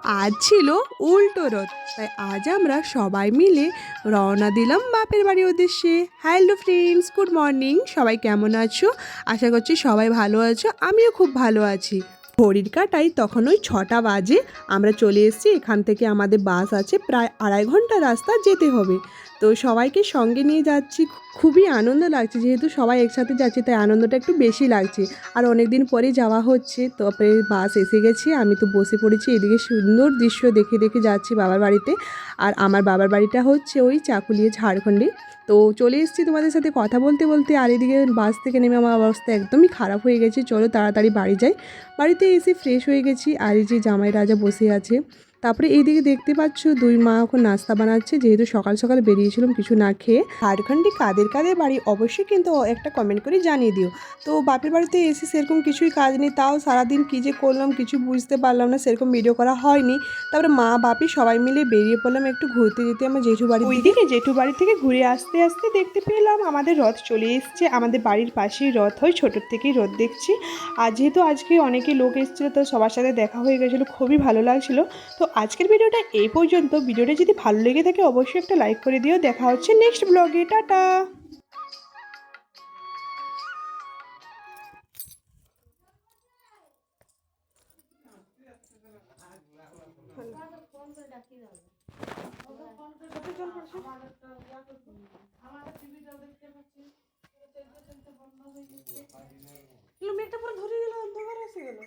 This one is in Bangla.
আজ ছিল উল্টো রথ, তাই আজ আমরা সবাই মিলে রওনা দিলাম বাপের বাড়ির উদ্দেশ্যে। Hello friends, good morning. সবাই কেমন আছো? আশা করছি সবাই ভালো আছো, আমিও খুব ভালো আছি। ঘড়ির কাঁটায় তখন ওই 6টা বাজে। আমরা চলে এসেছি, এখান থেকে আমাদের বাস আছে, প্রায় 2.5 ঘন্টা রাস্তা যেতে হবে। তো সবাইকে সঙ্গে নিয়ে যাচ্ছি, খুবই আনন্দ লাগছে, যেহেতু সবাই একসাথে যাচ্ছি তাই আনন্দটা একটু বেশি লাগছে। আর অনেক দিন পরেই যাওয়া হচ্ছে, তারপরে বাস এসে গেছে, আমি তো বসে পড়েছি, এদিকে সুন্দর দৃশ্য দেখে দেখে যাচ্ছি বাবার বাড়িতে। আর আমার বাবার বাড়িটা হচ্ছে ওই চাকুলিয়া, ঝাড়খণ্ডে। তো চলে এসেছি তোমাদের সাথে কথা বলতে বলতে, আর এদিকে বাস থেকে নেমে আমার অবস্থা একদমই খারাপ হয়ে গেছে। চলো তাড়াতাড়ি বাড়ি যাই। বাড়িতে এসে ফ্রেশ হয়ে গেছি, আর এই যে জামাই রাজা বসে আছে। তারপরে এইদিকে দেখতে পাচ্ছ দুই মা এখন নাস্তা বানাচ্ছে, যেহেতু সকাল সকাল বেরিয়েছিলাম কিছু না খেয়ে। ঝাড়খণ্ডে কাদের কাদের বাড়ি অবশ্যই কিন্তু একটা কমেন্ট করে জানিয়ে দিও। তো বাপের বাড়িতে এসে সেরকম কিছুই কাজ নেই, তাও সারাদিন কী যে করলাম কিছু বুঝতে পারলাম না, সেরকম ভিডিও করা হয়নি। তারপরে মা বাপি সবাই মিলে বেরিয়ে পড়লাম একটু ঘুরতে যেতে আমার জেঠু বাড়ির দিকে। জেঠু বাড়ি থেকে ঘুরে আসতে আসতে দেখতে পেলাম আমাদের রথ চলে এসছে। আমাদের বাড়ির পাশেই রথ হয়, ছোটোর থেকেই রথ দেখছি। আর যেহেতু আজকে অনেকেই লোক এসেছিলো, তো সবার সাথে দেখা হয়ে গেছিলো, খুবই ভালো লাগছিলো। তো আজকের ভিডিওটা এই পর্যন্ত। ভিডিওটা যদি ভালো লেগে থাকে অবশ্যই একটা লাইক করে দিও। দেখা হচ্ছে নেক্সট ব্লগে। টাটা। মেঘটা পুরো ধরে গেল, অন্ধকার এসে গেল।